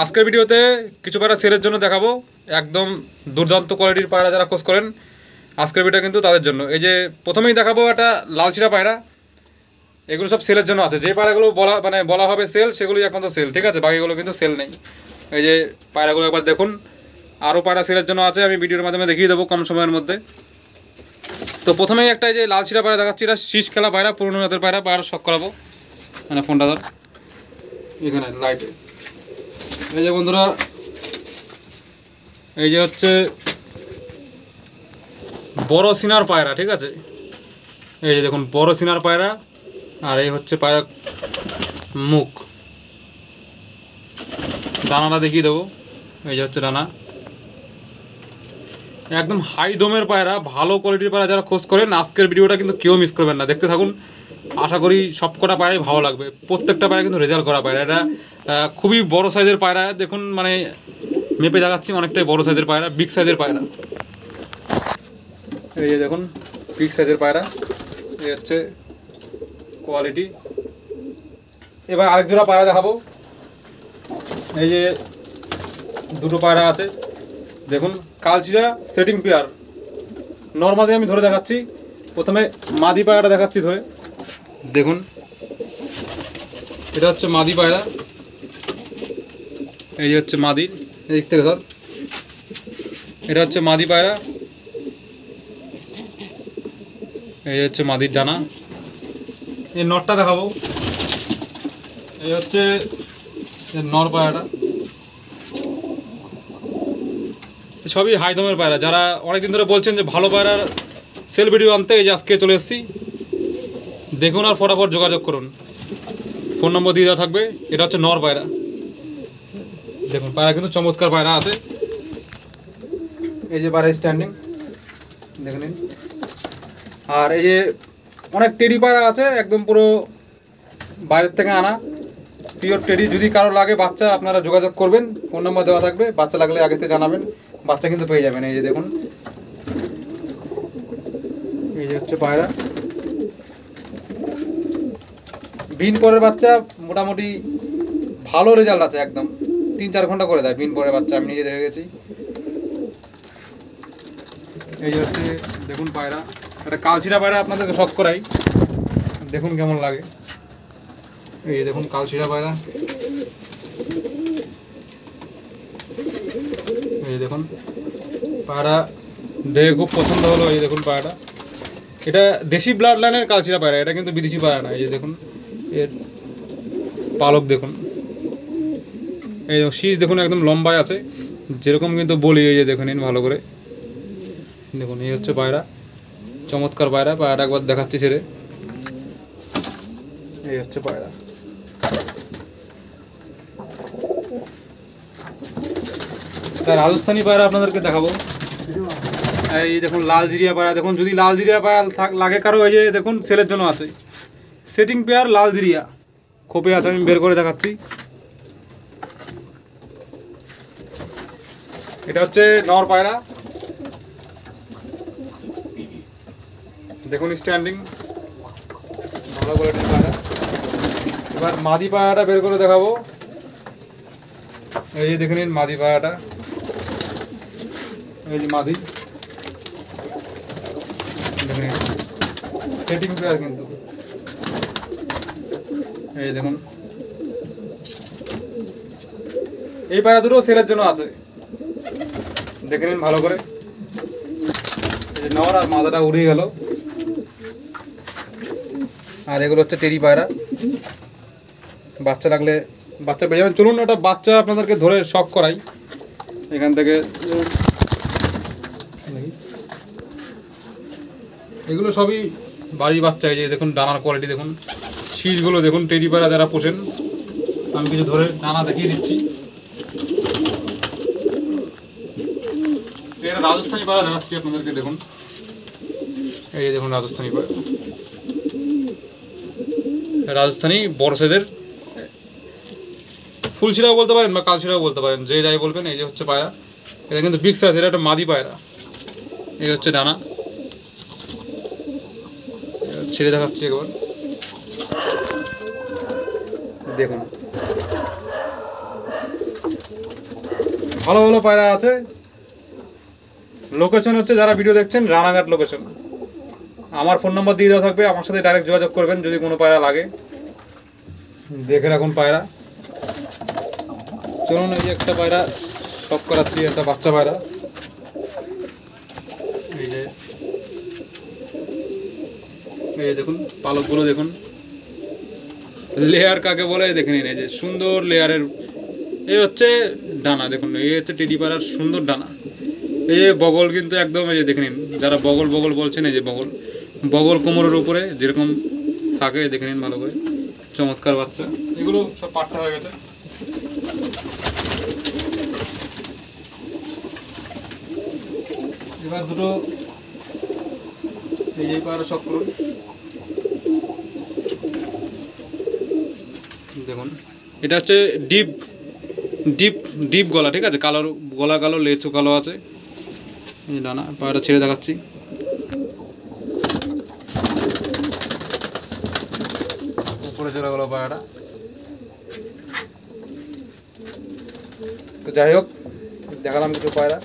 আজকের ভিডিওতে কিছু পায়রা সেলের জন্য দেখাবো। একদম দুর্দান্ত কোয়ালিটির পায়রা যারা খোঁজ করেন আজকের ভিডিও কিন্তু তাদের জন্য। এই যে প্রথমেই দেখাবো একটা লালশিরা পায়রা, এগুলো সব সেলের জন্য আছে। যে পায়রাগুলো বলা হবে সেল, সেগুলোই একমাত্র সেল, ঠিক আছে, বাকিগুলো কিন্তু সেল নেই। এই যে পায়রাগুলো একবার দেখুন, আরও পায়রা সেলের জন্য আছে, আমি ভিডিওর মাধ্যমে দেখিয়ে দেবো কম সময়ের মধ্যে। তো প্রথমেই একটা এই যে লালশিরা পায়রা দেখাচ্ছি, এটা শীষ খেলা পায়রা, পুরনো জাতের পায়রা। পায়রা শখ করাবো, মানে ফোনটা ধর এখানে লাইটে। এই যে বন্ধুরা, এই যে হচ্ছে বড় সিনার পায়রা, ঠিক আছে। এই যে দেখুন বড় সিনার পায়রা, আর এই হচ্ছে পায়রা মুখ। ডানাটা দেখিয়ে দেবো, এই যে হচ্ছে ডানা। একদম হাই দমের পায়রা, ভালো কোয়ালিটির পায়রা যারা খোঁজ করেন আজকের ভিডিওটা কিন্তু কেউ মিস করবেন না, দেখতে থাকুন। আশা করি সবকটা পায়রাই ভালো লাগবে, প্রত্যেকটা পায়রা কিন্তু রেজাল্ট করা পায়রা। এটা খুবই বড় সাইজের পায়রা, দেখুন মানে মেপে দেখাচ্ছি, অনেকটাই বড় সাইজের পায়রা, বিগ সাইজের পায়রা। এই যে দেখুন বিগ সাইজের পায়রা, এই হচ্ছে কোয়ালিটি। এবার আরেক জোড়া পায়রা দেখাবো। এই যে দুটো পায়রা আছে, দেখুন কালচিরা সেটিং পেয়ার। নর্মালি আমি ধরে দেখাচ্ছি, প্রথমে মাদি পায়রাটা দেখাচ্ছি ধরে, দেখুন এটা হচ্ছে মাদি পায়রা। এই যে হচ্ছে মাদি, এদিক থেকে ধর, এটা হচ্ছে মাদি পায়রা। এই হচ্ছে মাদির ডানা। এই নরটা দেখাবো, এই হচ্ছে নর পায়রাটা। সবই হাই দমের পায়রা। যারা অনেকদিন ধরে বলছেন যে ভালো পায়রার সেল ভিডিও আনতে, এই যে আজকে চলে এসেছি, দেখুন আর ফটাফট যোগাযোগ করুন। ফোন নম্বর দিয়ে দেওয়া থাকবে। এটা হচ্ছে নর পায়রা, দেখুন পায়রা কিন্তু চমৎকার পায়রা আছে। এই যে পায়রা স্ট্যান্ডিং দেখে নিন। আর এই যে অনেক টেডি পায়রা আছে, একদম পুরো বাইরের থেকে আনা, পিওর টেডি। যদি কারো লাগে বাচ্চা, আপনারা যোগাযোগ করবেন, ফোন নম্বর দেওয়া থাকবে। বাচ্চা লাগলে আগে থেকে জানাবেন, বাচ্চা কিন্তু পেয়ে যাবেন। এই যে দেখুন, এই যে হচ্ছে পায়রা। বিন পরের বাচ্চা মোটামুটি ভালো রেজাল্ট আছে, একদম 3-4 ঘন্টা করে দেয় বিন পরের বাচ্চা, আমি নিজে দেখে গেছি। এই যে হচ্ছে দেখুন পায়রা, একটা কালশিরা পায়রা আপনাদেরকে শখ করাই, দেখুন কেমন লাগে। এই যে দেখুন কালশিরা পায়রা, এই দেখুন পায়রা দেখে খুব পছন্দ হলো। এই দেখুন পায়রাটা, এটা দেশি ব্লাড লাইনের কালশিরা পায়রা, এটা কিন্তু বিদেশি পায়রা না। এই যে দেখুন এর পালক দেখুন, এই শীষ দেখুন একদম লম্বায় আছে, যেরকম কিন্তু বলি। এই যে দেখুন ভালো করে দেখুন, এই হচ্ছে পায়রা, চমৎকার পায়রা। পায়রাটা একবার দেখাচ্ছি ছেড়ে, এই হচ্ছে পায়রা। রাজস্থানি পায়রা আপনাদেরকে দেখাবো। এই দেখুন লাল জিরিয়া পায়রা, দেখুন যদি লাল জিরিয়া পায়রা লাগে কারো, এই যে দেখুন সেলের জন্য আছে সেটিং পেয়ার লাল জিরিয়া, খোপে আছে, আমি বের করে দেখাচ্ছি। এটা হচ্ছে নর পায়রা, দেখুন স্ট্যান্ডিং, ভালো কোয়ালিটির পায়রা। এবার মাদি পায়রাটা বের করে দেখাবো। এই যে দেখে নিন মাদি পায়রাটা, এই যে মাদি দেখে নিন, সেটিং পেয়ার কিন্তু। এই দেখুন এই পায়রা দুটো সেলের জন্য আছে, দেখে নিন ভালো করে। এই যে নর আর মাদাটা উড়িয়ে গেল। আর এগুলো হচ্ছে টেরি পায়রা, বাচ্চা লাগলে বাচ্চা পেয়ে যাবেন। চলুন ওটা বাচ্চা আপনাদেরকে ধরে শখ করাই এখান থেকে। এগুলো সবই বাড়ির বাচ্চা। এই যে দেখুন ডানার কোয়ালিটি দেখুন, শীষগুলো দেখুন। টেরি পায়রা যারা পোষেন, আমি কিছু ধরে ডানা দেখিয়ে দিচ্ছি। এটা রাজস্থানি পায়রা দেখাচ্ছি আপনাদেরকে, দেখুন এই যে দেখুন রাজস্থানি পায়রা, রাজস্থানি বড় সাইজের, ফুলশিরাও বলতে পারেন বা কালশিরাও বলতে পারেন, যে যাই বলবেন। এই যে হচ্ছে পায়রা, এটা কিন্তু বিগ সাইজ, এটা একটা মাদি পায়রা। এই হচ্ছে ডানা, ছেড়ে দেখাচ্ছি একবার, দেখুন ভালো ভালো পায়রা আছে। লোকেশন হচ্ছে, যারা ভিডিও দেখছেন, রানাঘাট লোকেশন। আমার ফোন নম্বর দিয়ে দেওয়া থাকবে, আমার সাথে ডাইরেক্ট যোগাযোগ করবেন যদি কোনো পায়রা লাগে। দেখে রাখুন পায়রা। চলুন, এই যে একটা পায়রা সব করাচ্ছি, একটা বাচ্চা পায়রা। এই যে দেখুন পালকগুলো দেখুন, লেয়ার কাকে বলে দেখে নিন। এই যে সুন্দর লেয়ারের, এই হচ্ছে ডানা দেখুন, এই হচ্ছে টেডি পায়রার সুন্দর ডানা। এই যে বগল কিন্তু একদম, এই যে দেখে নিন, যারা বগল বগল বলছেন, এই যে বগল বগল কোমরের উপরে যেরকম থাকে দেখে নিন ভালো করে। চমৎকার বাচ্চা, এগুলো সব পাঠা হয়ে গেছে। এবার দুটো এই পায়রা সব করুন। দেখুন এটা হচ্ছে ডিপ ডিপ ডিপ গলা, ঠিক আছে, কালো গলা, কালো লেচও কালো আছে। এই ডানা পায়রা ছেড়ে দেখাচ্ছি। উপরে চলে গেল পায়রাটা। তো যাই হোক, দেখালাম কিছু পায়রা।